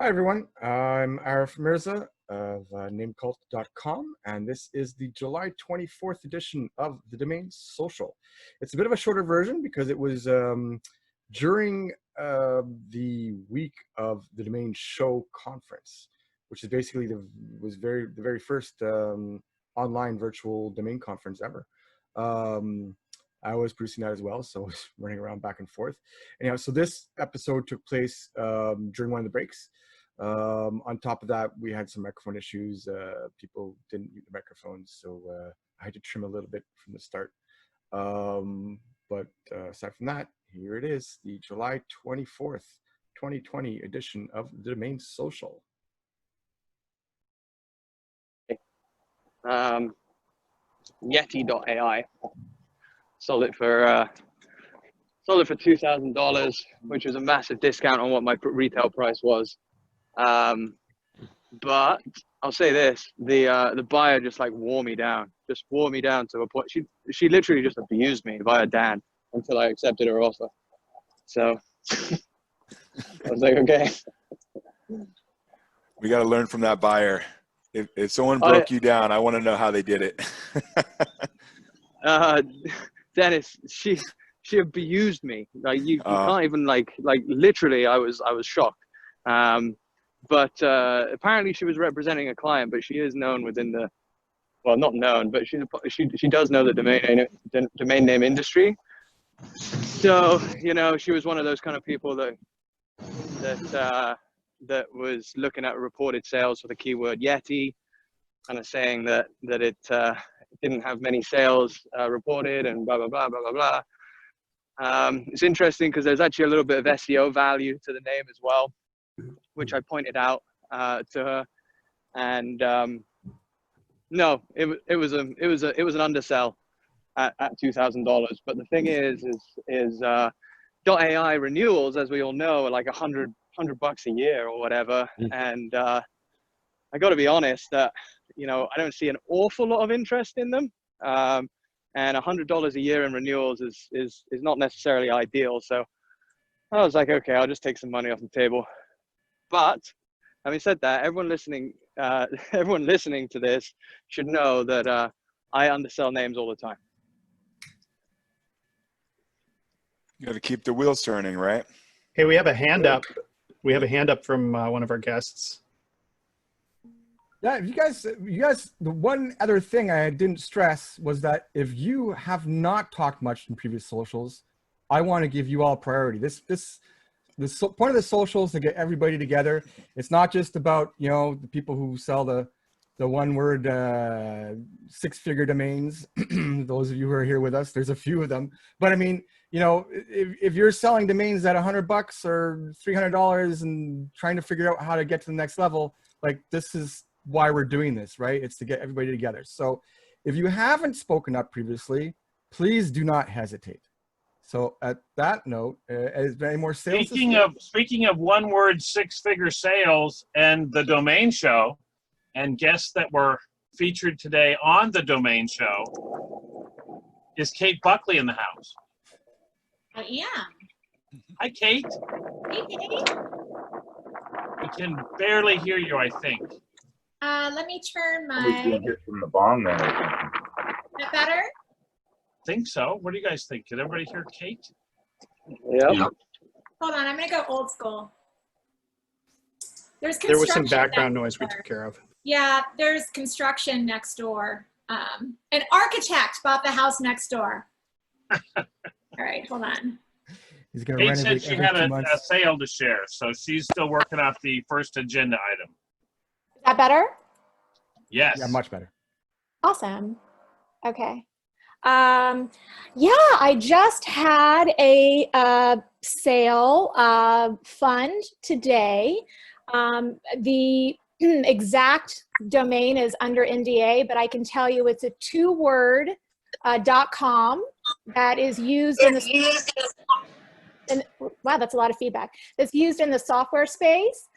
Hi, everyone. I'm Arif Mirza of namecult.com, and this is the July 24th edition of the Domain Social. It's a bit of a shorter version because it was during the week of the Domain Show conference, which is basically the very first online virtual domain conference ever. I was producing that as well, so I was running around back and forth. Anyhow, so this episode took place during one of the breaks. On top of that, we had some microphone issues. People didn't mute the microphones, so I had to trim a little bit from the start. But aside from that, here it is, the July 24th, 2020 edition of the Domain Social. Yeti.ai sold it for $2,000, which was a massive discount on what my retail price was. But I'll say this: the buyer just like wore me down to a point. She literally just abused me via Dan until I accepted her offer. So I was like, okay. We got to learn from that buyer. If someone broke you down, I want to know how they did it. Dennis, she abused me. Like you can't even like literally. I was shocked. But apparently she was representing a client, but she is known within the, well, not known, but she does know the domain name industry. So, you know, she was one of those kind of people that was looking at reported sales for the keyword Yeti, kind of saying that it didn't have many sales reported and blah, blah, blah, blah, blah, blah. It's interesting because there's actually a little bit of SEO value to the name as well, which I pointed out to her, and no, it was an undersell at $2,000. But the thing is .ai renewals, as we all know, are like $100 a year or whatever, and I got to be honest that I don't see an awful lot of interest in them, and $100 a year in renewals is not necessarily ideal. So I was like, okay, I'll just take some money off the table. But having said that, everyone listening to this should know that I undersell names all the time. You got to keep the wheels turning, right? Hey, we have a hand up. We have a hand up from one of our guests. Yeah, you guys, the one other thing I didn't stress was that if you have not talked much in previous socials, I want to give you all priority. The point of the social is to get everybody together. It's not just about, the people who sell the one-word six-figure domains. Those of you who are here with us, there's a few of them. But I mean, if you're selling domains at $100 or $300 and trying to figure out how to get to the next level, like this is why we're doing this, right? It's to get everybody together. So if you haven't spoken up previously, please do not hesitate. So at that note, is there any more sales? Speaking of one-word six-figure sales and the Domain Show, and guests that were featured today on the Domain Show, is Kate Buckley in the house? I am. Hi, Kate. Hey, Kate. We can barely hear you, I think. Let me turn my. We can get from the bong there. Is that better? Think so. What do you guys think? Can everybody hear Kate? Yeah. Hold on, I'm gonna go old school. There was some background noise we took care of. Yeah, there's construction next door. An architect bought the house next door. All right, hold on. He's gonna Kate said renovate she every had 2 a months. sale to share, so she's still working off the first agenda item. Is that better? Yes. Yeah, much better. Awesome. Okay. Yeah, I just had a sale fund today. The exact domain is under NDA, but I can tell you it's a two-word .com that is used in the wow, that's a lot of feedback. That's used in the software space.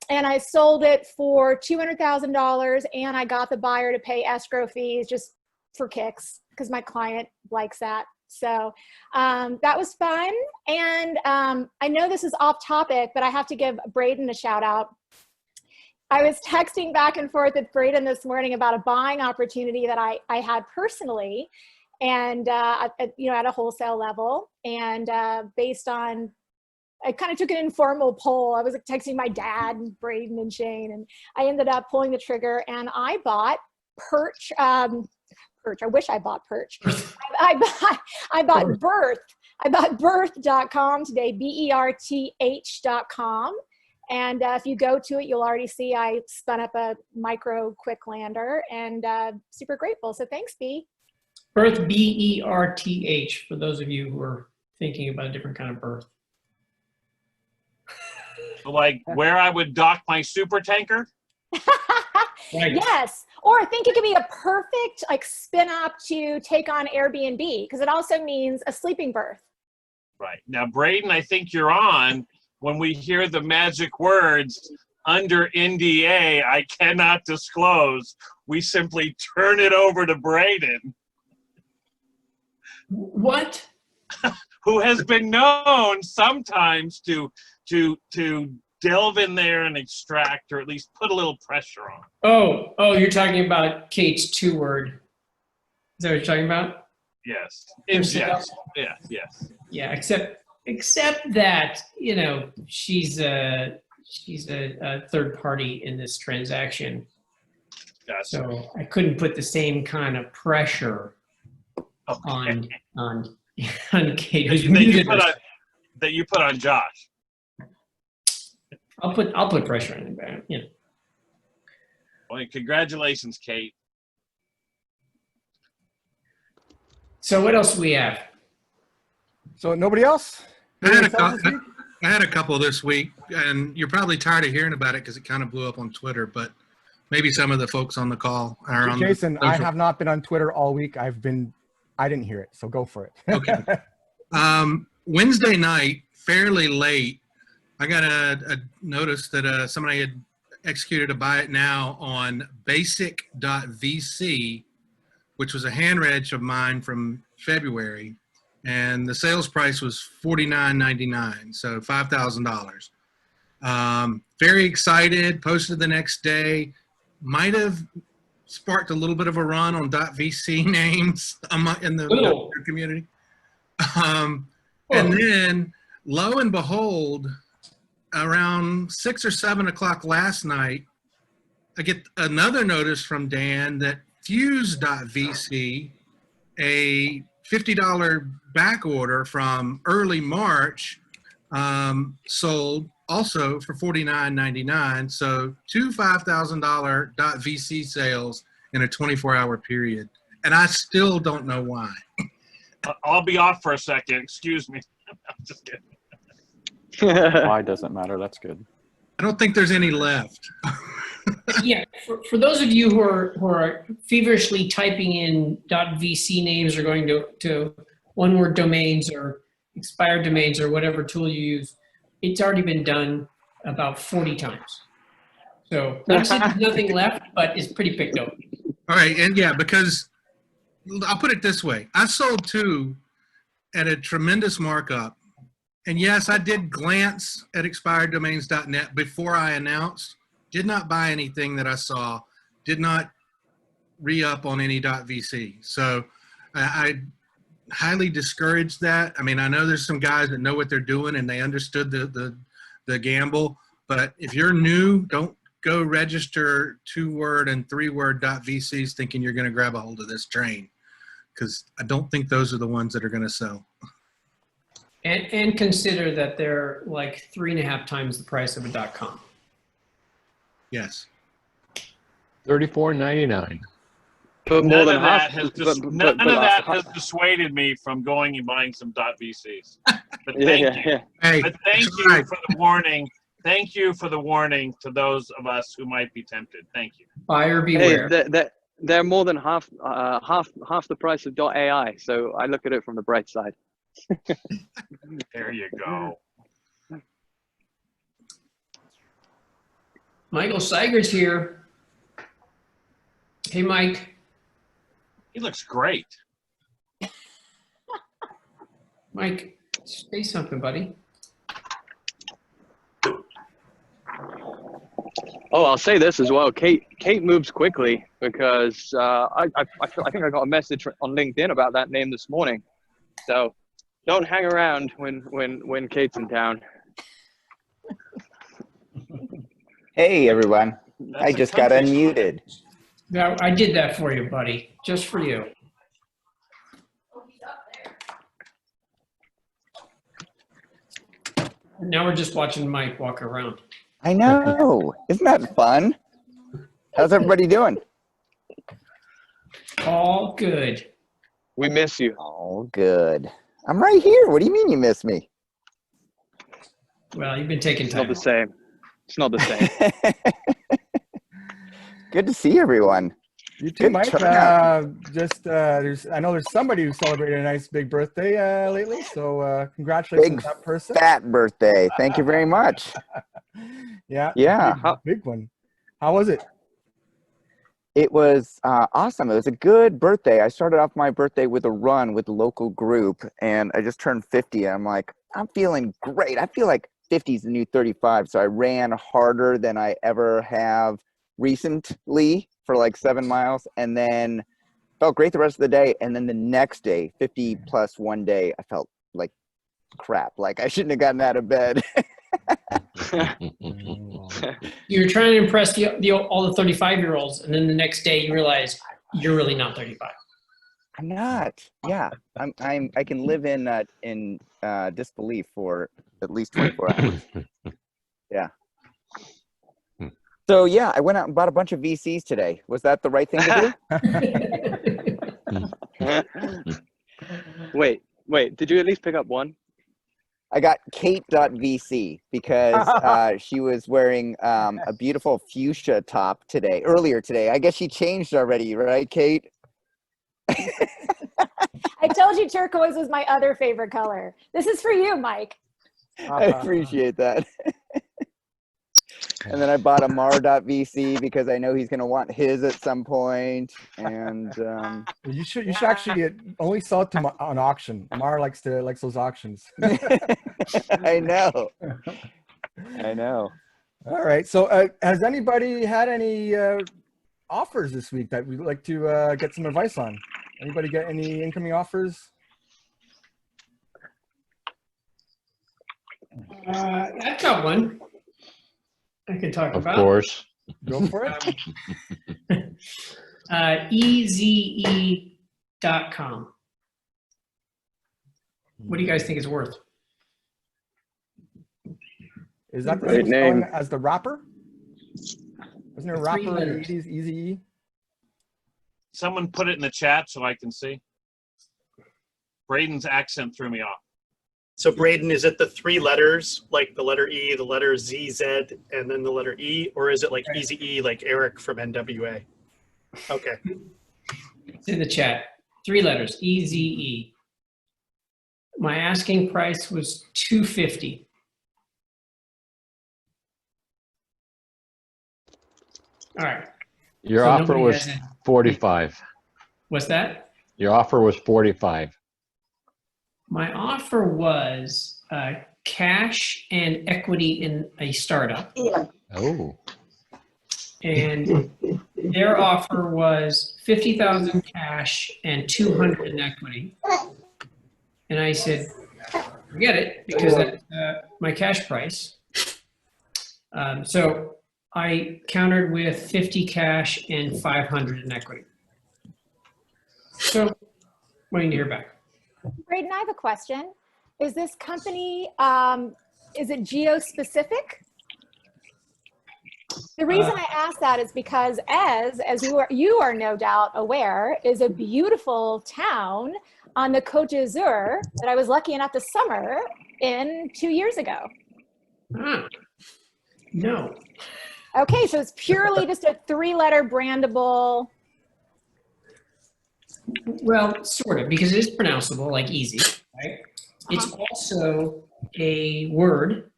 And I sold it for $200,000, and I got the buyer to pay escrow fees just for kicks because my client likes that. So that was fun. And I know this is off topic, but I have to give Braden a shout out. I was texting back and forth with Braden this morning about a buying opportunity that I had personally, and at a wholesale level, and based on, I kind of took an informal poll. I was texting my dad and Braden and Shane, and I ended up pulling the trigger, and I bought Perch. Perch. I wish I bought Perch. I bought Birth. I bought birth.com today, BERTH.com. And if you go to it, you'll already see I spun up a micro quick lander, and super grateful. So thanks, B. Birth, B-E-R-T-H, for those of you who are thinking about a different kind of birth. So like where I would dock my super tanker? Right. Yes, or I think it could be a perfect like spin up to take on Airbnb, because it also means a sleeping berth. Right. Now, Braden, I think you're on. When we hear the magic words, under NDA, I cannot disclose, we simply turn it over to Braden. What? Who has been known sometimes to delve in there and extract, or at least put a little pressure on. Oh, you're talking about Kate's 2-word. Is that what you're talking about? Yes. Yes. Yeah, except that, she's a third party in this transaction. Gotcha. So I couldn't put the same kind of pressure on Kate. That you put on Josh. I'll put pressure on him, but, Well, congratulations, Kate. So what else do we have? So nobody else? I had a couple this week, and you're probably tired of hearing about it because it kind of blew up on Twitter, but maybe some of the folks on the call are on Jason, I have not been on Twitter all week. I didn't hear it, so go for it. Okay. Wednesday night, fairly late, I got a notice that somebody had executed a buy it now on basic.vc, which was a hand reg of mine from February, and the sales price was $49.99, so $5,000. Very excited, posted the next day, might have sparked a little bit of a run on .vc names in the community. And then, lo and behold, around 6 or 7 o'clock last night, I get another notice from Dan that Fuse.vc, a $50 back order from early March, sold also for $49.99. So 2 $5,000 .vc sales in a 24-hour period. And I still don't know why. I'll be off for a second. Excuse me. I'm just kidding. Why doesn't matter. That's good. I don't think there's any left. Yeah, for those of you who are feverishly typing in .vc names or going to one-word domains or expired domains or whatever tool you use, it's already been done about 40 times. So not saying there's nothing left, but it's pretty picked up. All right, and yeah, because I'll put it this way. I sold 2 at a tremendous markup. And yes, I did glance at expireddomains.net before I announced. Did not buy anything that I saw. Did not re-up on any .vc. So I highly discourage that. I mean, I know there's some guys that know what they're doing and they understood the gamble. But if you're new, don't go register 2-word and 3-word .vcs thinking you're going to grab a hold of this train, because I don't think those are the ones that are going to sell. And consider that they're like 3.5 times the price of a .com. Yes. $34.99. But more than half. None of that has dissuaded me from going and buying some .vcs. But thank you. Hey, but thank you for the warning. Thank you for the warning to those of us who might be tempted. Thank you. Buyer beware. Hey, they're more than half the price of .ai. So I look at it from the bright side. There you go. Michael Seiger's here. Hey, Mike. He looks great. Mike, say something, buddy. Oh, I'll say this as well. Kate moves quickly because I think I got a message on LinkedIn about that name this morning. So don't hang around when Kate's in town. Hey, everyone. I just got unmuted. Yeah, I did that for you, buddy. Just for you. Now we're just watching Mike walk around. I know. Isn't that fun? How's everybody doing? All good. We miss you. All good. I'm right here. What do you mean you miss me? Well, you've been taking time. It's not the same. It's not the same. Good to see everyone. You too, Mike. I know there's somebody who celebrated a nice big birthday lately, so congratulations to that person. Fat birthday. Thank you very much. Yeah. Big one. How was it? It was awesome. It was a good birthday. I started off my birthday with a run with the local group, and I just turned 50. I'm like, I'm feeling great. I feel like 50 is the new 35. So I ran harder than I ever have recently for like 7 miles, and then felt great the rest of the day. And then the next day, 50 plus one day, I felt like crap. Like I shouldn't have gotten out of bed. You're trying to impress all the 35-year-olds, and then the next day you realize you're really not 35. I'm not. Yeah, I can live in disbelief for at least 24 hours. Yeah. So yeah, I went out and bought a bunch of VCs today. Was that the right thing to do? Wait. Did you at least pick up one? I got Kate.vc because she was wearing a beautiful fuchsia top earlier today. I guess she changed already, right, Kate? I told you turquoise was my other favorite color. This is for you, Mike. I appreciate that. And then I bought a Mar.vc because I know he's going to want his at some point. And you should actually only sell it on auction. Mar likes those auctions. I know. All right. So has anybody had any offers this week that we'd like to get some advice on? Anybody get any incoming offers? I've got one I can talk about. Of course. Go for it. EZE.com. What do you guys think it's worth? Is that the Great same name as the rapper? Wasn't there a rapper in the 80s, Eazy-E? Someone put it in the chat so I can see. Braden's accent threw me off. So Braden, is it the 3 letters, like the letter E, the letter Z, Z, and then the letter E, or is it like Easy E, like Eric from NWA? Okay. It's in the chat. 3 letters, EZE. My asking price was $250. All right. Your offer was 45. What's that? Your offer was 45. My offer was cash and equity in a startup. Oh. And their offer was 50,000 cash and 200 in equity. And I said, forget it, because that's my cash price. So I countered with 50 cash and 500 in equity. So waiting to hear back. Braden, I have a question. Is this company, is it geo-specific? The reason I ask that is because as you are no doubt aware, is a beautiful town on the Côte d'Azur that I was lucky enough to summer in 2 years ago. No. Okay, so it's purely just a 3-letter brandable. Well, sort of, because it is pronounceable, like easy, right? It's also a word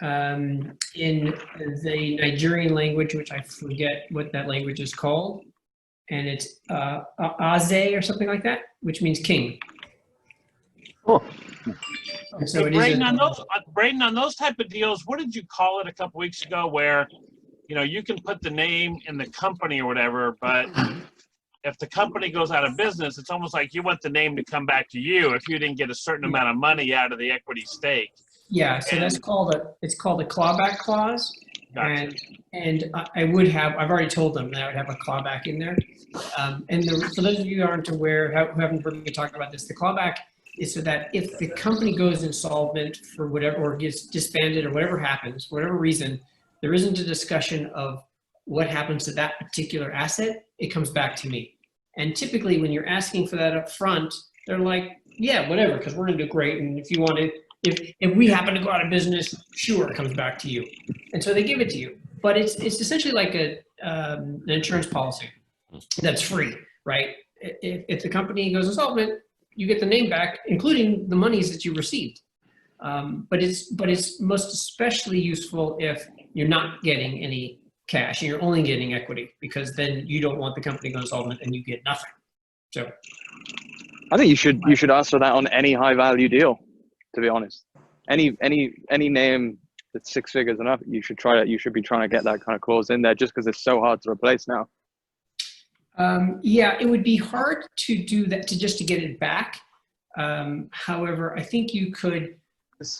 in the Nigerian language, which I forget what that language is called. And it's Aze or something like that, which means king. So Hey, it is Braden, on those type of deals, what did you call it a couple weeks ago where, you can put the name in the company or whatever, but if the company goes out of business, it's almost like you want the name to come back to you if you didn't get a certain amount of money out of the equity stake. Yeah, so that's called it's called a clawback clause. Gotcha. And I've already told them that I would have a clawback in there. For those of you who aren't aware, who haven't heard me talk about this, the clawback is so that if the company goes insolvent for whatever, or gets disbanded or whatever happens, for whatever reason, there isn't a discussion of what happens to that particular asset, it comes back to me. And typically when you're asking for that up front, they're like, yeah, whatever, because we're gonna do great. And if you want it, if we happen to go out of business, sure, it comes back to you. And so they give it to you. But it's essentially like an insurance policy that's free, right? If the company goes insolvent, you get the name back, including the monies that you received. But it's most especially useful if you're not getting any cash and you're only getting equity, because then you don't want the company to go insolvent and you get nothing. So I think you should ask for that on any high value deal, to be honest. Any name that's 6 figures enough, you should be trying to get that kind of clause in there, just because it's so hard to replace now. Yeah, it would be hard to do that, to get it back. However, I think you could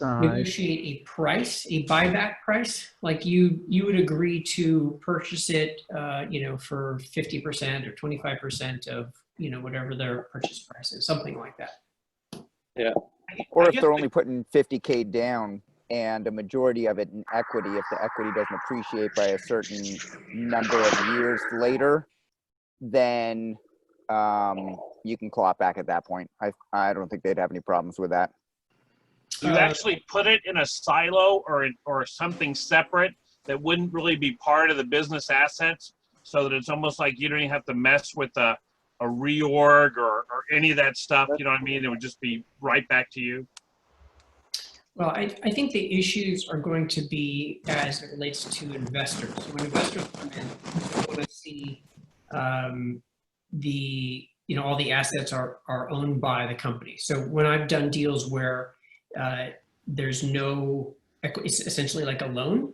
negotiate a price, a buyback price. Like you would agree to purchase it, for 50% or 25% of, whatever their purchase price is, something like that. Yeah. Or if they're only putting 50K down and a majority of it in equity, if the equity doesn't appreciate by a certain number of years later, then you can claw it back at that point. I don't think they'd have any problems with that. You actually put it in a silo or something separate that wouldn't really be part of the business assets, so that it's almost like you don't even have to mess with a reorg or any of that stuff. You know what I mean? It would just be right back to you. Well, I think the issues are going to be as it relates to investors. So when investors come in, they want to see all the assets are owned by the company. So when I've done deals where there's no, it's essentially like a loan,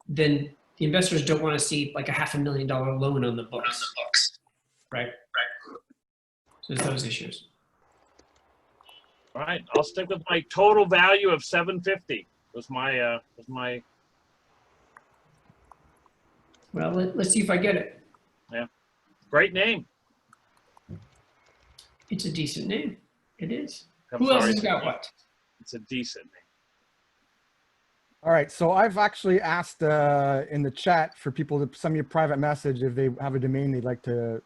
then the investors don't want to see like a $500,000 loan on the books. Right. So there's those issues. All right, I'll stick with my total value of $750. Was my Well, let's see if I get it. Yeah, great name. It's a decent name. It is. I'm Who else sorry, has got what? It's a decent name. All right, so I've actually asked in the chat for people to send me a private message if they have a domain they'd like to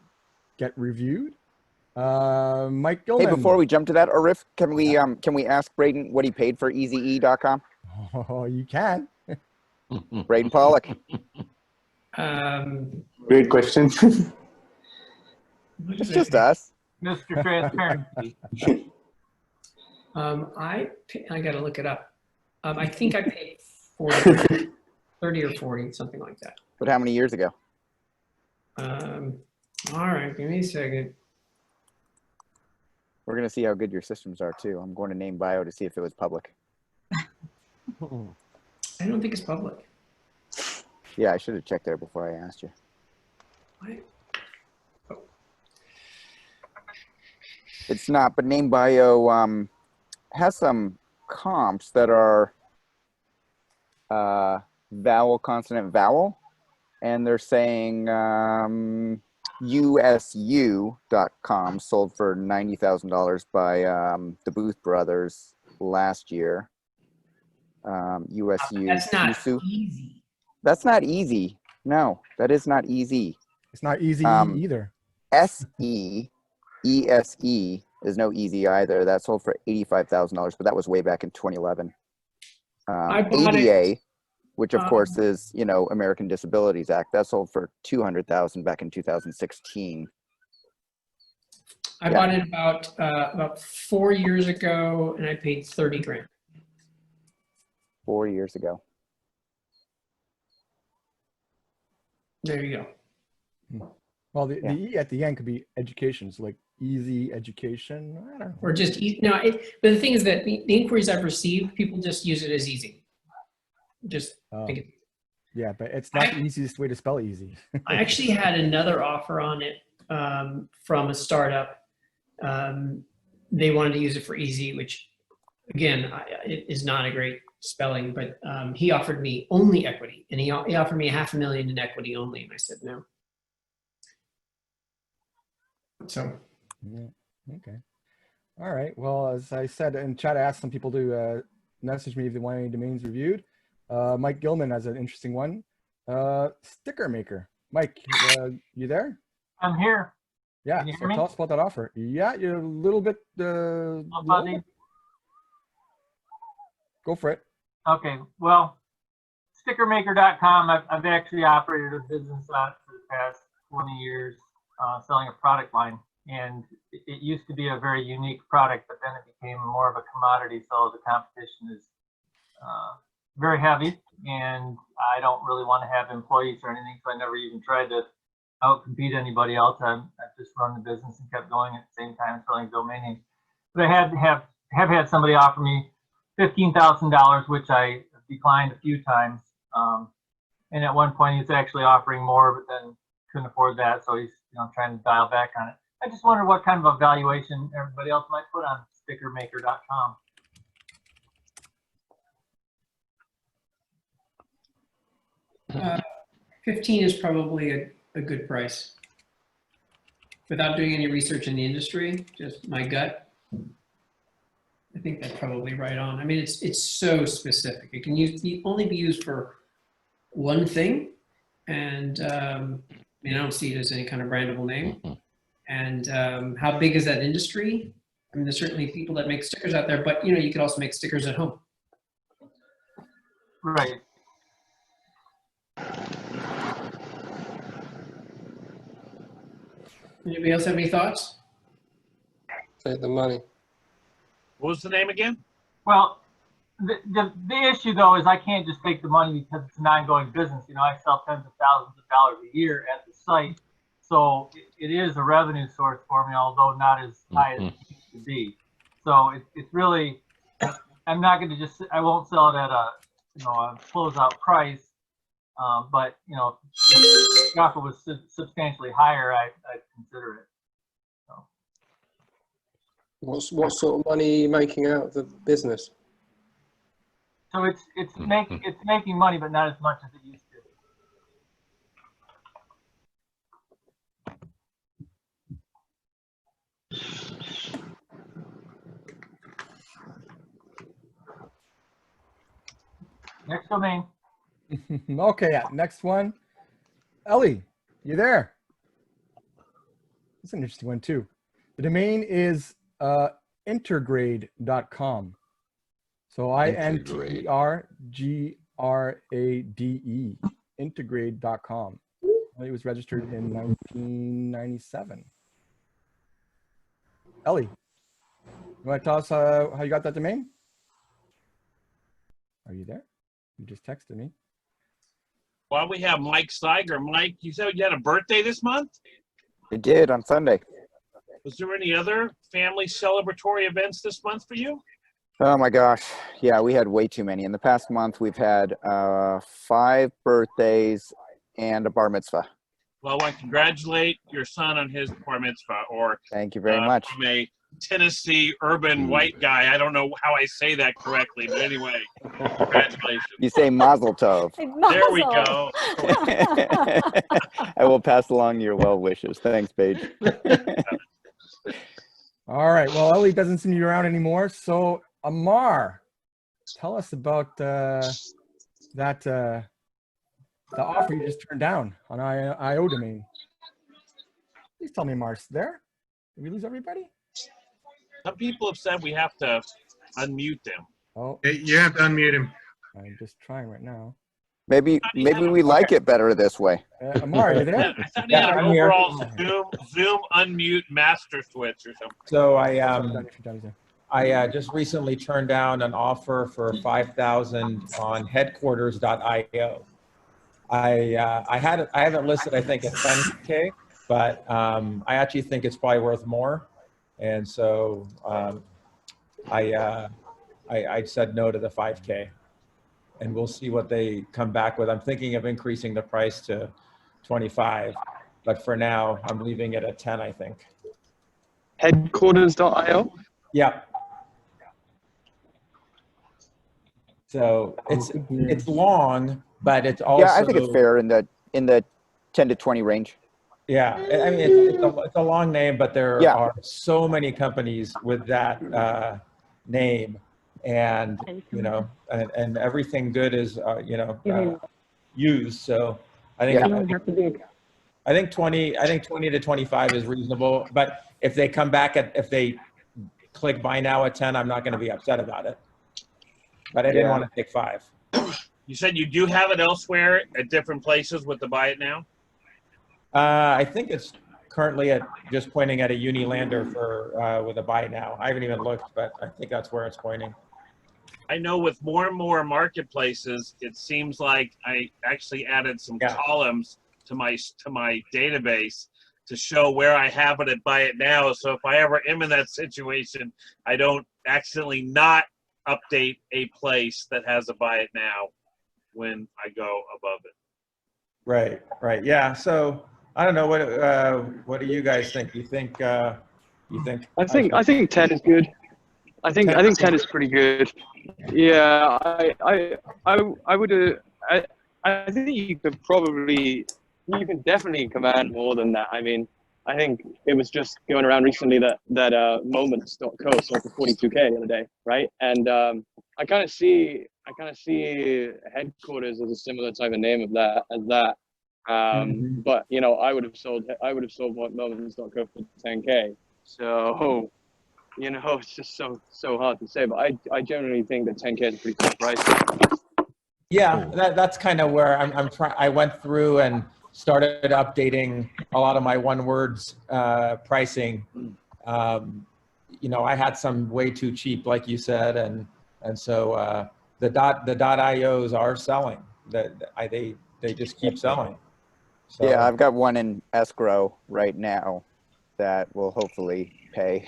get reviewed. Mike Gilman. Hey, before we jump to that, Arif, can we ask Braden what he paid for EasyE.com? Oh, you can. Braden Pollock. Great question. It's just us. Mr. Transparency. I got to look it up. I think I paid 40, 30 or 40, something like that. But how many years ago? All right, give me a second. We're going to see how good your systems are, too. I'm going to NameBio to see if it was public. I don't think it's public. Yeah, I should have checked there before I asked you. What? Oh. It's not, but NameBio has some comps that are vowel, consonant, vowel. And they're saying USU.com sold for $90,000 by the Booth brothers last year. USU. That's not USU. easy. That's not easy. No, that is not easy. It's not easy either. SEESE is no easy either. That sold for $85,000, but that was way back in 2011. ADA, which of course is, American Disabilities Act, that sold for $200,000 back in 2016. I bought it about 4 years ago, and I paid 30 grand. 4 years ago. There you go. Well, the E at the end could be education. So like easy education. I don't know. Or just no. But the thing is that the inquiries I've received, people just use it as easy. Just think it. Yeah, but it's not the easiest way to spell easy. I actually had another offer on it from a startup. They wanted to use it for easy, which again, it is not a great spelling, but he offered me only equity, and he offered me $500,000 in equity only, and I said no. So. Yeah. Okay. All right. Well, as I said in chat, I asked some people to message me if they want any domains reviewed. Mike Gilman has an interesting one. Stickermaker. Mike, you there? I'm here. Yeah. Can you So hear me? tell us about that offer. Yeah, you're a little bit. Low. Go for it. Okay. Well, Stickermaker.com. I've actually operated a business on it for the past 20 years, selling a product line. And it used to be a very unique product, but then it became more of a commodity. So the competition is very heavy, and I don't really want to have employees or anything. So I never even tried to outcompete anybody else. I've just run the business and kept going at the same time selling domain names. But I have had somebody offer me $15,000, which I declined a few times. And at one point, he was actually offering more, but then couldn't afford that. So he's trying to dial back on it. I just wonder what kind of evaluation everybody else might put on Stickermaker.com. 15 is probably a good price. Without doing any research in the industry, just my gut, I think that's probably right on. I mean, it's so specific. It can only be used for one thing, and I don't see it as any kind of brandable name. And how big is that industry? I mean, there's certainly people that make stickers out there, but you could also make stickers at home. Right. Anybody else have any thoughts? Take the money. What was the name again? Well, the issue though is I can't just take the money because it's an ongoing business. I sell tens of thousands of dollars a year at the site, so it is a revenue source for me, although not as high as it used to be. So it's really, I'm not going to I won't sell it at a closeout price. But if the offer was substantially higher, I'd consider it. So. What sort of money are you making out of the business? So it's making money, but not as much as it used to. Next domain. Okay, yeah, next one. Ellie, you there? That's an interesting one too. The domain is intergrade.com. So INTERGRADE, intergrade.com. It was registered in 1997. Ellie, you want to tell us how you got that domain? Are you there? You just texted me. Well, we have Mike Steiger. Mike, you said you had a birthday this month? I did on Sunday. Was there any other family celebratory events this month for you? Oh my gosh. Yeah, we had way too many. In the past month, we've had 5 birthdays and a bar mitzvah. Well, I want to congratulate your son on his bar mitzvah, or thank you very much. From a Tennessee urban white guy. I don't know how I say that correctly, but anyway, congratulations. You say mazel tov. There we go. I will pass along your well wishes. Thanks, Paige. All right. Well, Ellie doesn't seem to be around anymore. So, Amar, tell us about the offer you just turned down on IO domain. Please tell me Amar's there. Did we lose everybody? Some people have said we have to unmute them. Oh, you have to unmute him. I'm just trying right now. Maybe we like it better this way. Amar, are you there? I thought he had an overall Zoom unmute master switch or something. So I just recently turned down an offer for $5,000 on headquarters.io. I have it listed, I think, at 10K, but I actually think it's probably worth more. And so I said no to the 5K, and we'll see what they come back with. I'm thinking of increasing the price to 25, but for now I'm leaving it at 10, I think. Headquarters.io? Yeah. So it's long, but it's also. Yeah, I think it's fair in the 10 to 20 range. Yeah, I mean, it's a long name, but there are so many companies with that name, and you know, and everything good is used. So I think I think 20 to 25 is reasonable. But if they come back if they click buy now at 10, I'm not going to be upset about it. But I didn't want to take 5. You said you do have it elsewhere at different places with the buy it now? I think it's currently just pointing at a Unilander for with a buy it now. I haven't even looked, but I think that's where it's pointing. I know with more and more marketplaces, it seems like I actually added some columns to my database to show where I have it at buy it now. So if I ever am in that situation, I don't accidentally not update a place that has a buy it now when I go above it. Right, right, yeah. So I don't know what do you guys think? You think I think 10 is good. I think 10 is pretty good. Yeah, I would. I think you can definitely command more than that. I mean, I think it was just going around recently that moments.co sold for 42K the other day, right? And I kind of see headquarters as a similar type of name as that. But you know, I would have sold moments.co for 10K. So you know, it's just so hard to say. But I generally think that 10K is a pretty fair price. Yeah, that's kind of where I'm trying. I went through and started updating a lot of my one words pricing. You know, I had some way too cheap, like you said, and so the .ios are selling. They just keep selling. So, yeah, I've got one in escrow right now that will hopefully pay.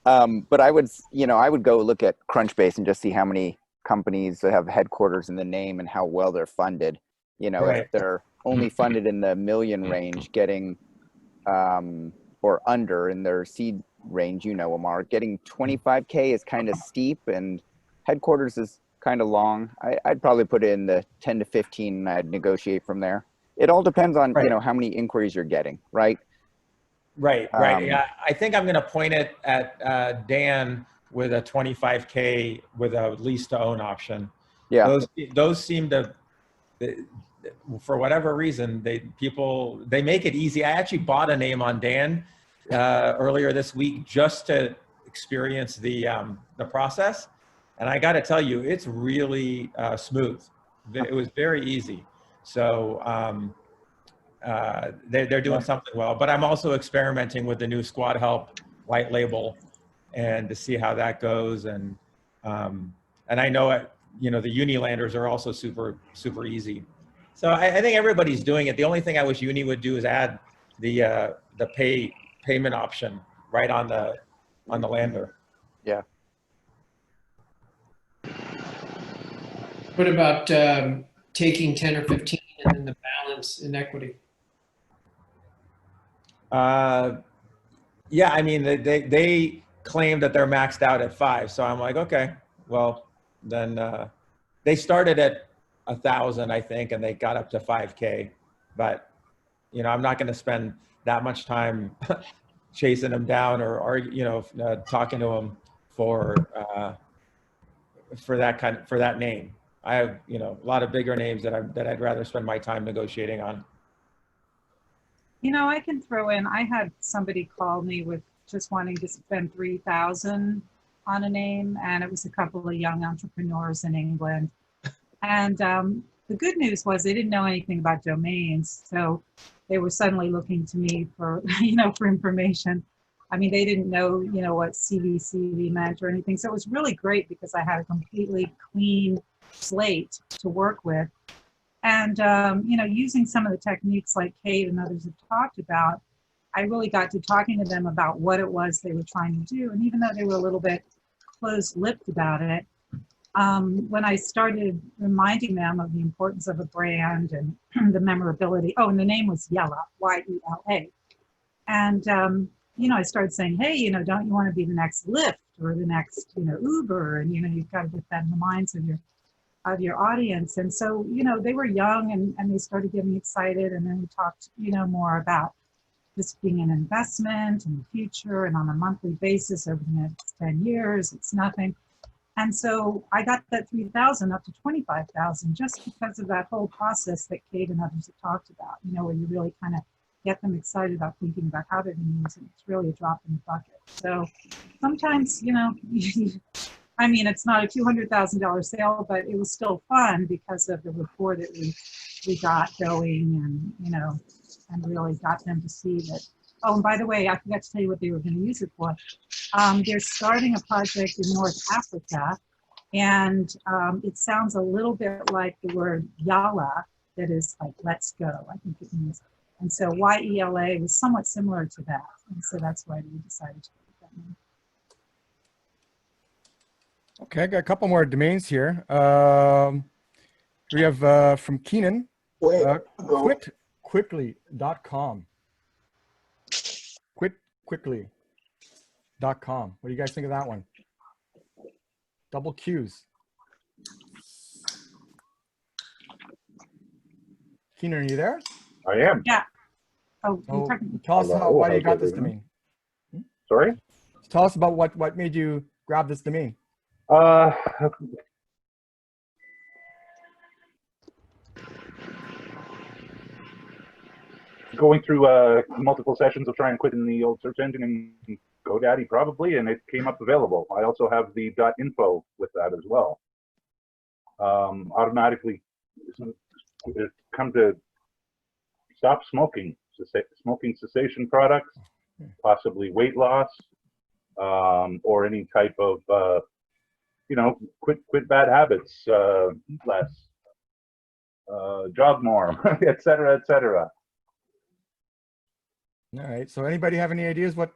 But I would go look at Crunchbase and just see how many companies that have headquarters in the name and how well they're funded. You know, if they're only funded in the million range, getting or under in their seed range, you know, Amar, getting 25K is kind of steep, and headquarters is kind of long. I'd probably put it in the 10 to 15, and I'd negotiate from there. It all depends on you know how many inquiries you're getting, right? Right. Yeah, I think I'm going to point it at Dan with a 25K with a lease to own option. Yeah, those seem to, for whatever reason, they make it easy. I actually bought a name on Dan earlier this week just to experience the process, and I got to tell you, it's really smooth. It was very easy. So they're doing something well. But I'm also experimenting with the new Squad Help white label, and to see how that goes. And I know you know, the Unilanders are also super easy. So I think everybody's doing it. The only thing I wish Uni would do is add the payment option right on the lander. Yeah. What about taking 10 or 15 and then the balance in equity? Yeah, I mean, they claim that they're maxed out at 5. So I'm like, okay, well, then they started at 1,000, I think, and they got up to 5K. But, you know, I'm not going to spend that much time chasing them down or you know, talking to them for that name. I have, you know, a lot of bigger names that I'd rather spend my time negotiating on. You know, I can throw in, I had somebody call me with just wanting to spend 3,000 on a name, and it was a couple of young entrepreneurs in England. And the good news was they didn't know anything about domains, so they were suddenly looking to me for, you know, for information. I mean, they didn't know, you know, what CVCV meant or anything. So it was really great because I had a completely clean slate to work with. And, using some of the techniques like Kate and others have talked about, I really got to talking to them about what it was they were trying to do. And even though they were a little bit closed-lipped about it, when I started reminding them of the importance of a brand and the memorability, and the name was Yella, Y-E-L-A. And, I started saying, hey, don't you want to be the next Lyft or the next, Uber? And, you've got to get that in the minds of your audience. And so, they were young and they started getting excited. And then we talked, more about this being an investment in the future and on a monthly basis over the next 10 years, it's nothing. And so I got that 3,000 up to 25,000 just because of that whole process that Kate and others have talked about, where you really kind of get them excited about thinking about how they're going to use it. It's really a drop in the bucket. So sometimes, it's not a $200,000 sale, but it was still fun because of the rapport that we got going and really got them to see that. Oh, and by the way, I forgot to tell you what they were going to use it for. They're starting a project in North Africa, and it sounds a little bit like the word Yalla, that is like let's go, I think it means. And so Y-E-L-A was somewhat similar to that. And so that's why we decided to put that name. Okay, I got a couple more domains here. We have from Keenan, quitquickly.com. Quitquickly.com. What do you guys think of that one? Double Q's. Keenan, are you there? I am. Yeah. Tell us why you got this domain. Sorry? Tell us about what made you grab this domain. Going through multiple sessions of trying to quit in the old search engine in GoDaddy probably, and it came up available. I also have the .info with that as well. Automatically come to stop smoking, smoking cessation products, possibly weight loss, or any type of quit bad habits, eat less, jog more, et cetera, et cetera. All right. So anybody have any ideas what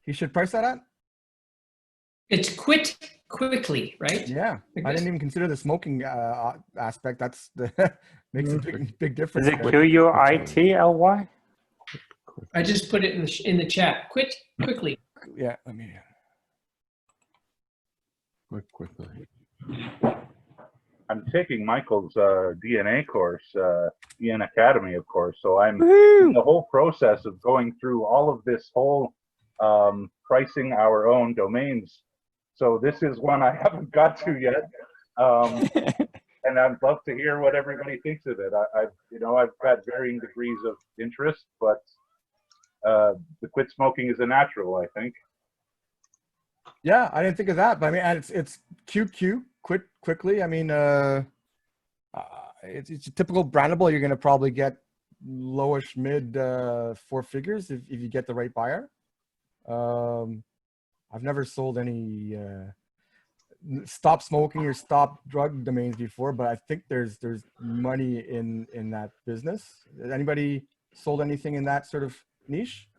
he should price that at? It's quit quickly, right? Yeah. I didn't even consider the smoking aspect. That's the makes a big difference. Is it Quitly? I just put it in the chat. Quit quickly. Yeah. Let me. Quit quickly. I'm taking Michael's DNA course, EN Academy, of course. So I'm in the whole process of going through all of this whole pricing our own domains. So this is one I haven't got to yet, and I'd love to hear what everybody thinks of it. I've got varying degrees of interest, but the quit smoking is a natural, I think. Yeah, I didn't think of that, but I mean, it's QQ. Quit quickly. I mean, it's a typical brandable. You're going to probably get lowish mid 4 figures if you get the right buyer. I've never sold any stop smoking or stop drug domains before, but I think there's money in that business. Anybody sold anything in that sort of niche?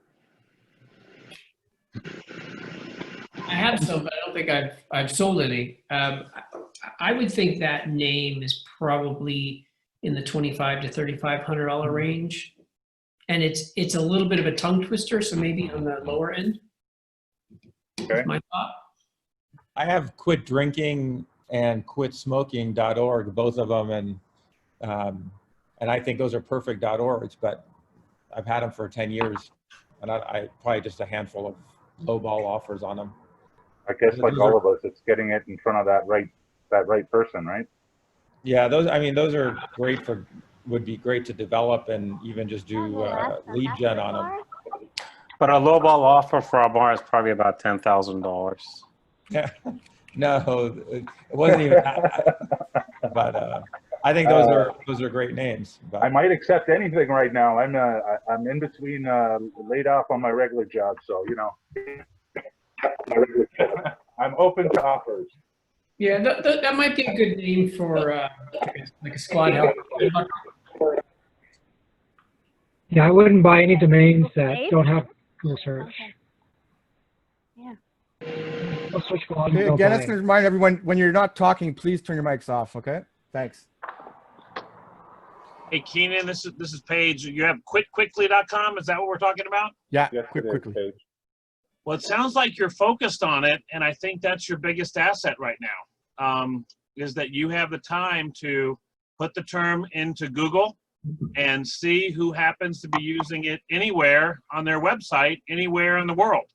I have some, but I don't think I've sold any. I would think that name is probably in the $2,500 to $3,500 range, and it's a little bit of a tongue twister, so maybe on the lower end. Okay. That's my thought. I have quit drinking and quitsmoking.org, both of them, and I think those are perfect .orgs, but I've had them for 10 years, and I probably just a handful of lowball offers on them. I guess like all of us, it's getting it in front of that right person, right? Yeah, those are great would be great to develop and even just do lead gen on them. But a lowball offer for a bar is probably about $10,000. Yeah, no, it wasn't even that. But I think those are great names. But. I might accept anything right now. I'm in between laid off on my regular job, so I'm open to offers. Yeah, that might be a good name for like a squad help. Yeah, I wouldn't buy any domains that don't have Google search. Yeah. I'll switch volume. Okay, Don't again, buy let's it. remind everyone, when you're not talking, please turn your mics off, okay? Thanks. Hey, Keenan, this is Paige. You have quitquickly.com. Is that what we're talking about? Yeah, Yes, quickly. Well, it sounds like you're focused on it, and I think that's your biggest asset right now, is that you have the time to put the term into Google and see who happens to be using it anywhere on their website, anywhere in the world.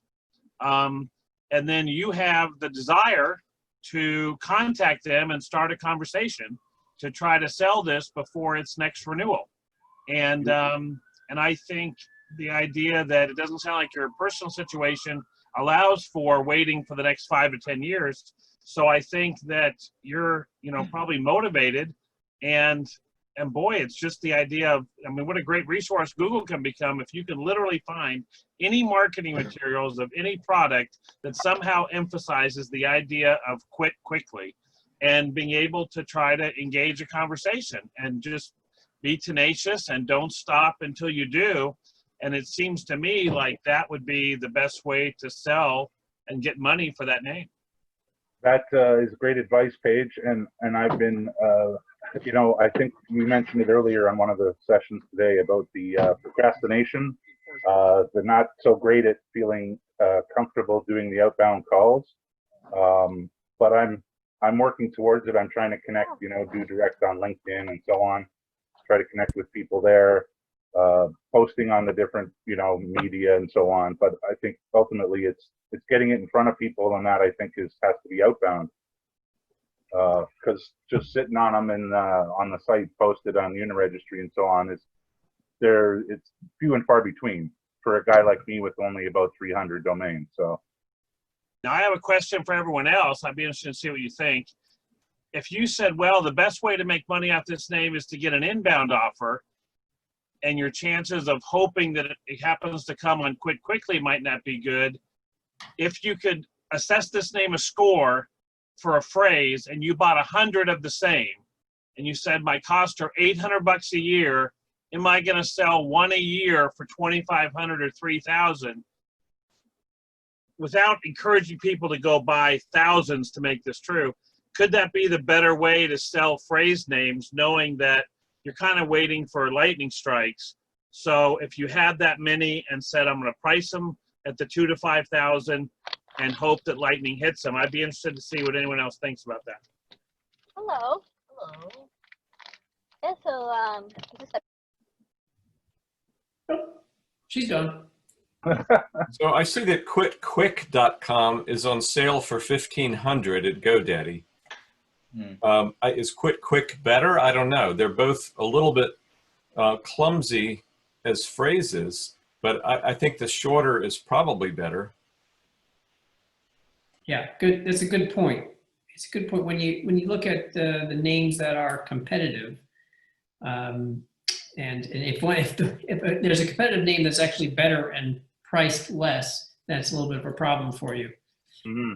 And then you have the desire to contact them and start a conversation to try to sell this before its next renewal. And I think the idea that it doesn't sound like your personal situation allows for waiting for the next 5 to 10 years. So I think that you're, probably motivated, and boy, it's just the idea of, what a great resource Google can become if you can literally find any marketing materials of any product that somehow emphasizes the idea of quit quickly, and being able to try to engage a conversation and just be tenacious and don't stop until you do. And it seems to me like that would be the best way to sell and get money for that name. That is great advice, Paige. And I've been, I think you mentioned it earlier on one of the sessions today about the procrastination. They're not so great at feeling comfortable doing the outbound calls. But I'm working towards it. I'm trying to connect, do direct on LinkedIn and so on. Try to connect with people there, posting on the different, media and so on. But I think ultimately it's getting it in front of people, and that I think has to be outbound. Because just sitting on them and on the site posted on Uniregistry and so on it's few and far between for a guy like me with only about 300 domains. So now I have a question for everyone else. I'd be interested to see what you think. If you said, well, the best way to make money off this name is to get an inbound offer, and your chances of hoping that it happens to come on Quit Quickly might not be good, if you could assess this name a score for a phrase and you bought 100 of the same, and you said my costs are $800 a year, am I going to sell one a year for $2,500 or $3,000? Without encouraging people to go buy thousands to make this true, could that be the better way to sell phrase names, knowing that you're kind of waiting for lightning strikes? So if you had that many and said, I'm going to price them at the 2,000 to 5,000 and hope that lightning hits them, I'd be interested to see what anyone else thinks about that. Hello. Hello. Yeah, so She's done. So I see that quitquick.com is on sale for $1,500 at GoDaddy. Is Quitquick better? I don't know. They're both a little bit clumsy as phrases, but I think the shorter is probably better. Yeah, good. That's a good point. It's a good point when you look at the names that are competitive, and if there's a competitive name that's actually better and priced less, that's a little bit of a problem for you. Mm-hmm.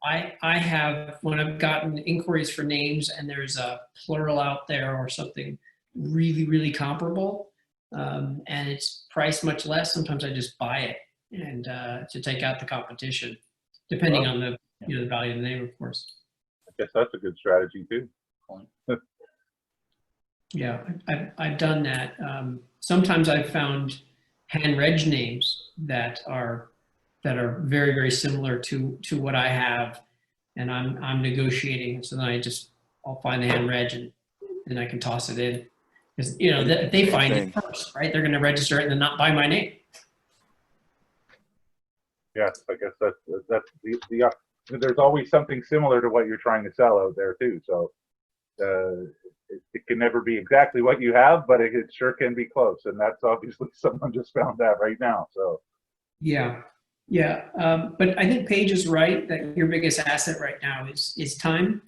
I have, when I've gotten inquiries for names and there's a plural out there or something really, really comparable, and it's priced much less, sometimes I just buy it and to take out the competition, depending on the the value of the name, of course. I guess that's a good strategy too. Yeah, I've done that. Sometimes I've found hand reg names that are very, very similar to what I have, and I'm negotiating. So then I'll find the hand reg and I can toss it in, because they find it first, right? They're going to register it and then not buy my name. Yes, I guess that's the there's always something similar to what you're trying to sell out there too. So it can never be exactly what you have, but it sure can be close, and that's obviously someone just found that right now. So yeah. But I think Paige is right that your biggest asset right now is time,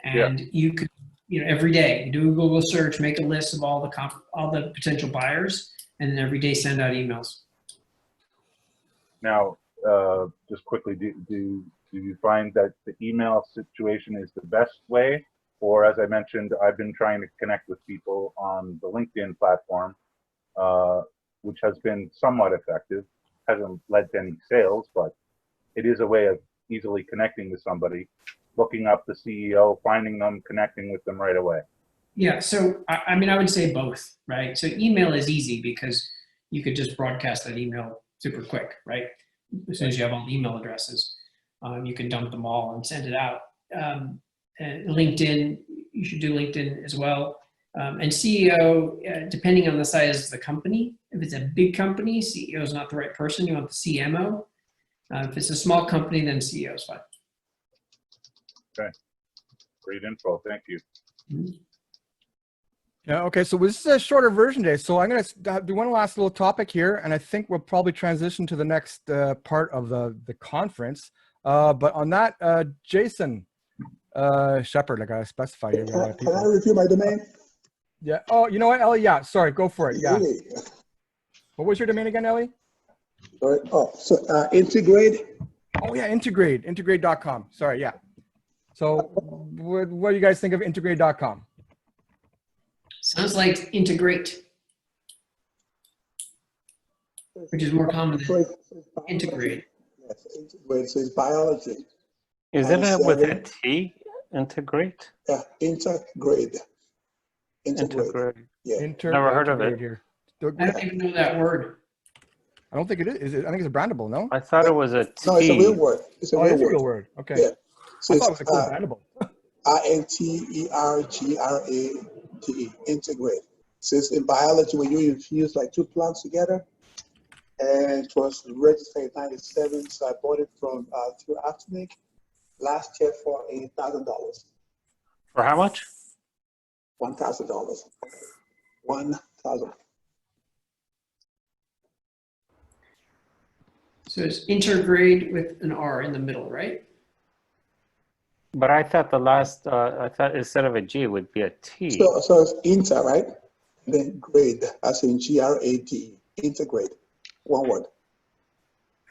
and you could every day you do a Google search, make a list of all the potential buyers, and then every day send out emails. Now, just quickly, do you find that the email situation is the best way? Or as I mentioned, I've been trying to connect with people on the LinkedIn platform, which has been somewhat effective. Hasn't led to any sales, but it is a way of easily connecting with somebody, looking up the CEO, finding them, connecting with them right away. Yeah, so I mean, I would say both, right? So email is easy because you could just broadcast that email super quick, right? As soon as you have all the email addresses, you can dump them all and send it out. And LinkedIn, you should do LinkedIn as well. And CEO, depending on the size of the company, if it's a big company, CEO is not the right person. You want the CMO. If it's a small company, then CEO is fine. Okay, great info. Thank you. Mm-hmm. Yeah, okay, so this is a shorter version today. So I'm going to do one last little topic here, and I think we'll probably transition to the next part of the conference. But on that, Jason Shepard, I got to specify here. Can I review my domain? Yeah. Oh, you know what, Ellie? Yeah, sorry, go for it. Yeah. Really? What was your domain again, Ellie? Sorry. Oh, so Integrate. Oh, yeah, Integrate. Integrate.com. Sorry, yeah. So what do you guys think of Integrate.com? Sounds like integrate, which is more common than integrate. Yes, integrate. So it's biology. Isn't it with a T? Integrate? Yeah, integrate. Integrate. Yeah. Never heard of it. Here. I don't even know that word. I don't think it is. Is it? I think it's a brandable, no? I thought it was a T. No, it's a real word. It's a real word. Okay. Yeah. So I thought it was a cool brandable. INTERGRATE. Integrate. So it's in biology when you infuse like two plants together. And it was registered in 97. So I bought it from through Actinic last year for $1,000. For how much? $1,000. 1,000. So it's intergrade with an R in the middle, right? But I thought the last, I thought instead of a G, it would be a T. So it's inter, right? And then grade, as in GRADE, integrate, one word.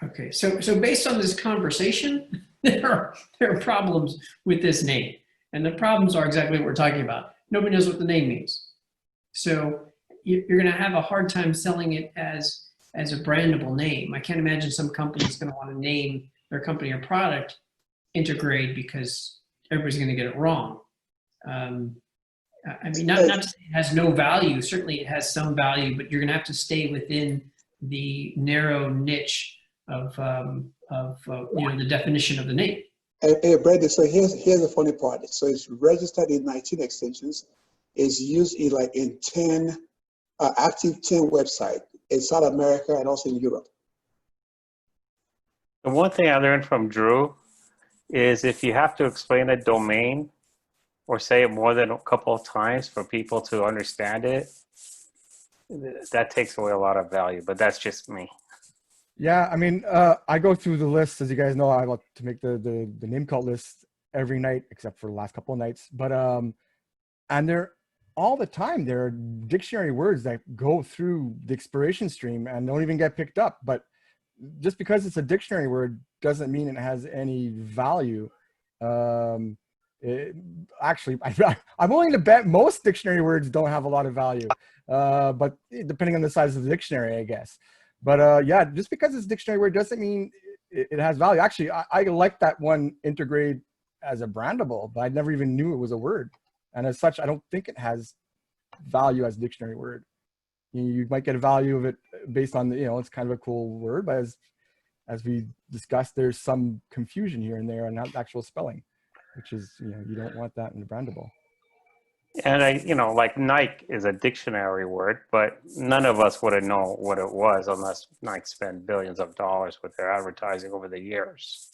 Okay, so based on this conversation, there are problems with this name. And the problems are exactly what we're talking about. Nobody knows what the name means. So you're gonna have a hard time selling it as a brandable name. I can't imagine some company's gonna wanna name their company or product Integrate because everybody's going to get it wrong. I mean, not to say it has no value. Certainly, it has some value, but you're going to have to stay within the narrow niche of the definition of the name. Hey, Brady. So here's the funny part. So it's registered in 19 extensions. It's used in 10 active 10 websites in South America and also in Europe. The one thing I learned from Drew is if you have to explain a domain or say it more than a couple of times for people to understand it, that takes away a lot of value, but that's just me. Yeah, I mean, I go through the list, as you guys know. I like to make the name cult list every night, except for the last couple of nights. But and they're all the time. There are dictionary words that go through the expiration stream and don't even get picked up. But just because it's a dictionary word doesn't mean it has any value. Actually, I'm willing to bet most dictionary words don't have a lot of value, but depending on the size of the dictionary, I guess. But yeah, just because it's a dictionary word doesn't mean it has value. Actually, I like that one integrate as a brandable, but I never even knew it was a word. And as such, I don't think it has value as a dictionary word. You might get a value of it based on it's kind of a cool word, but as we discussed, there's some confusion here and there on actual spelling, which is you don't want that in the brandable. And like Nike is a dictionary word, but none of us would have known what it was unless Nike spent billions of dollars with their advertising over the years.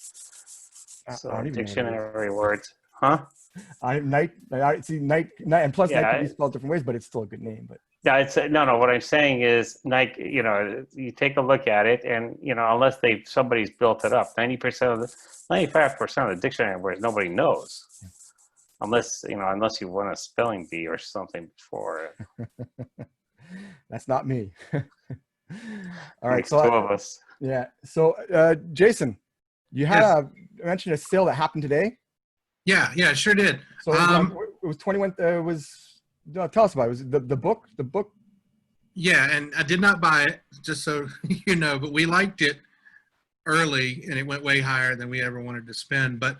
So dictionary words, huh? Nike, and plus Nike can be spelled different ways, but it's still a good name. But yeah, no. What I'm saying is Nike. You take a look at it, and unless somebody's built it up, 95% of the dictionary words nobody knows, unless you won a spelling bee or something before. That's not me. All right, so two of us. Yeah. So, Jason, you had mentioned a sale that happened today. Yeah, sure did. So it was 21. Tell us about it. Was it the book? The book. Yeah, and I did not buy it, just so you know, but we liked it early, and it went way higher than we ever wanted to spend. But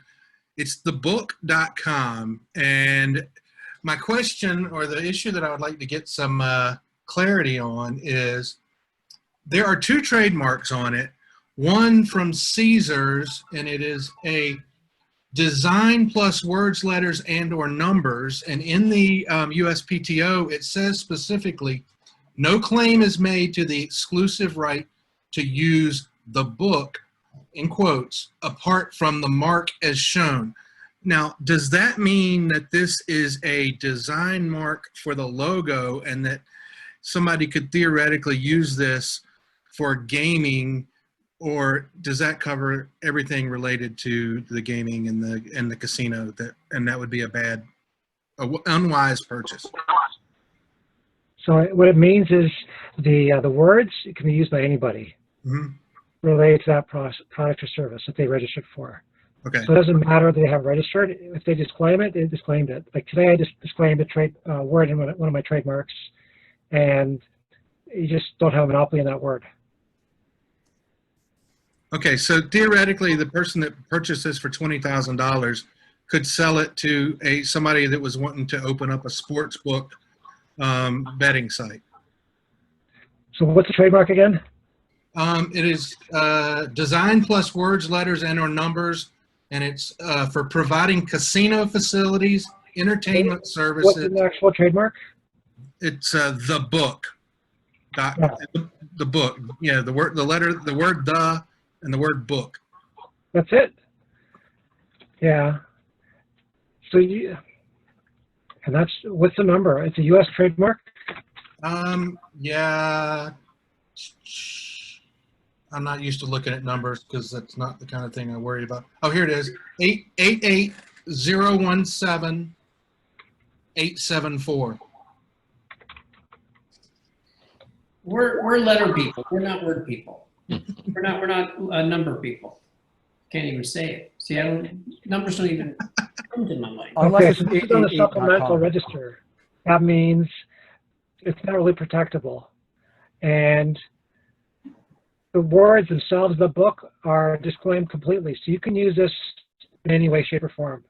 it's thebook.com, and my question or the issue that I would like to get some clarity on is there are 2 trademarks on it. One from Caesars, and it is a design plus words, letters, and or numbers. And in the USPTO, it says specifically, no claim is made to the exclusive right to use the book, in quotes, apart from the mark as shown. Now, does that mean that this is a design mark for the logo and that somebody could theoretically use this for gaming, or does that cover everything related to the gaming and the casino, and that would be a unwise purchase? So what it means is the words can be used by anybody related to that product or service that they registered for. Okay. So it doesn't matter that they have registered. If they disclaim it, they disclaimed it. Like today, I just disclaimed a word in one of my trademarks, and you just don't have a monopoly in that word. Okay, so theoretically, the person that purchased this for $20,000 could sell it to somebody that was wanting to open up a sports book betting site. So what's the trademark again? It is design plus words, letters, and or numbers, and it's for providing casino facilities, entertainment services. What's the actual trademark? It's the book. The book. Yeah, the word the, and the word book. That's it. Yeah. So and that's, what's the number? It's a U.S. trademark? Yeah. I'm not used to looking at numbers because that's not the kind of thing I worry about. Oh, here it is. 88017874. We're letter people. We're not word people. We're not number people. Can't even say it. See, numbers don't even come to my mind. Unless it's on a supplemental register. That means it's not really protectable. And the words themselves of the book are disclaimed completely. So you can use this in any way, shape, or form.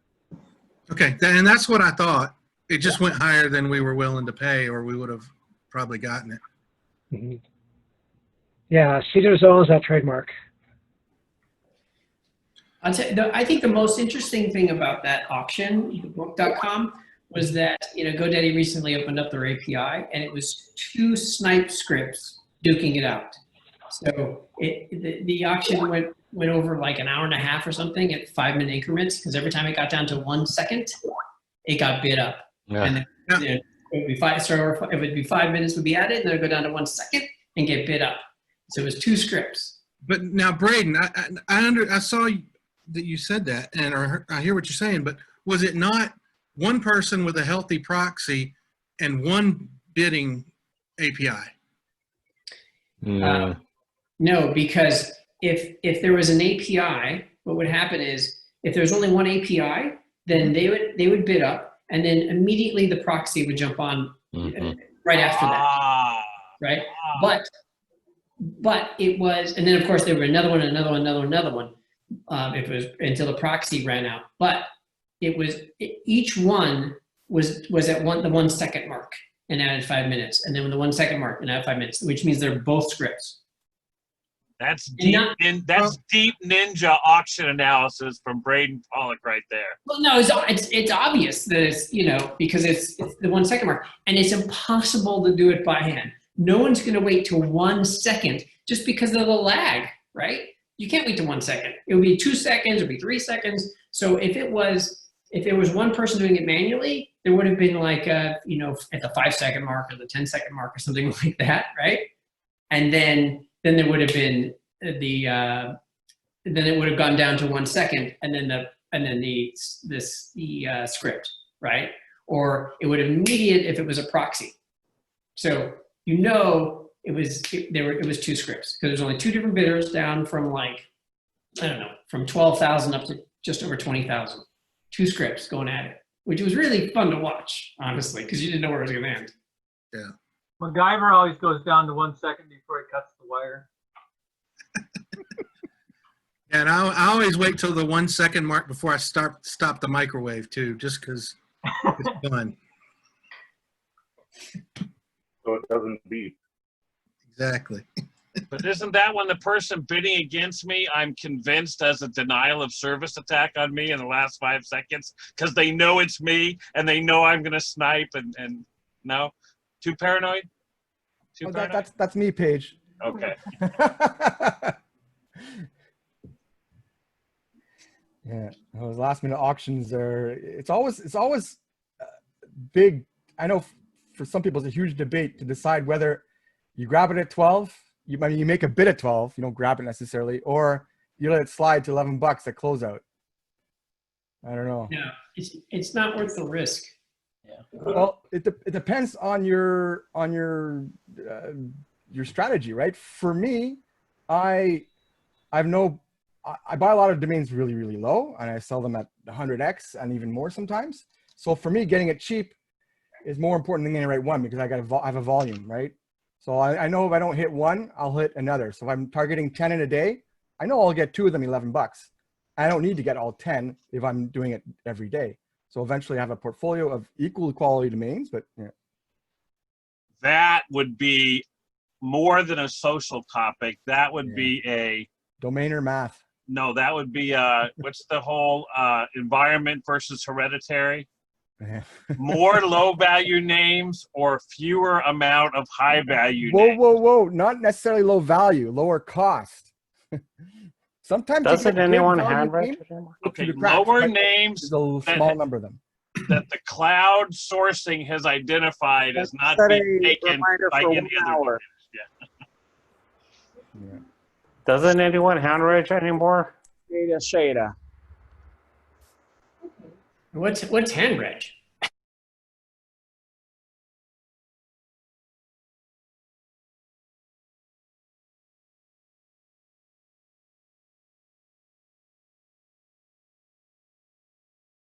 Okay, and that's what I thought. It just went higher than we were willing to pay, or we would have probably gotten it. Mm-hmm. Yeah, Caesars owns that trademark. I think the most interesting thing about that auction, thebook.com, was that GoDaddy recently opened up their API, and it was 2 snipe scripts duking it out. So the auction went over like an hour and a half or something at 5-minute increments, because every time it got down to 1 second, it got bid up. Yeah. And then, it would be 5 minutes would be added, and then it would go down to 1 second and get bid up. So it was 2 scripts. But now, Braden, I saw that you said that, and I hear what you're saying, but was it not one person with a healthy proxy and one bidding API? No, because if there was an API, what would happen is if there's only one API, then they would bid up, and then immediately the proxy would jump on right after that, right? But it was, and then of course there were another one, another one. It was until the proxy ran out. But it was each one was at the 1 second mark and added 5 minutes, and then when the 1 second mark and added 5 minutes, which means they're both scripts. That's deep. That's deep ninja auction analysis from Braden Pollock right there. Well, no, it's obvious that it's because it's the 1 second mark, and it's impossible to do it by hand. No one's going to wait till 1 second just because of the lag, right? You can't wait till 1 second. It would be 2 seconds, it would be 3 seconds. So if there was one person doing it manually, there would have been like at the 5 second mark or the 10 second mark or something like that, right? And then there would have been then it would have gone down to 1 second, and then the script, right? Or it would immediate if it was a proxy. So it was 2 scripts, because there's only 2 different bidders, down from like, I don't know, from 12,000 up to just over 20,000. 2 scripts going at it, which was really fun to watch, honestly, because you didn't know where it was going to end. Yeah. MacGyver always goes down to 1 second before he cuts the wire. And I always wait till the 1 second mark before I stop the microwave too, just because it's fun. So it doesn't beep. Exactly. But isn't that when the person bidding against me, I'm convinced, has a denial of service attack on me in the last 5 seconds because they know it's me and they know I'm going to snipe and no? Too paranoid? Too paranoid? That's me, Paige. Okay. Yeah, those last minute auctions it's always big. I know for some people it's a huge debate to decide whether you grab it at 12, you make a bid at 12, you don't grab it necessarily, or you let it slide to $11 at closeout. I don't know. Yeah, it's not worth the risk. Yeah. Well, it depends on your strategy, right? For me, I buy a lot of domains really, really low, and I sell them at 100x and even more sometimes. So for me, getting it cheap is more important than getting the right one, because I have a volume, right? So I know if I don't hit one, I'll hit another. So if I'm targeting 10 in a day, I know I'll get 2 of them $11. I don't need to get all 10 if I'm doing it every day. So eventually I have a portfolio of equal quality domains, but yeah. That would be more than a social topic. That would be a domainer math. No, that would be what's the whole environment versus hereditary? More low value names or fewer amount of high value names. Whoa. Not necessarily low value, lower cost. Sometimes doesn't anyone hand raise? Okay, lower names. There's a small number of them. That the cloud sourcing has identified as not being taken by any other. Yeah. Doesn't anyone hand raise anymore? Shada. What's hand reg?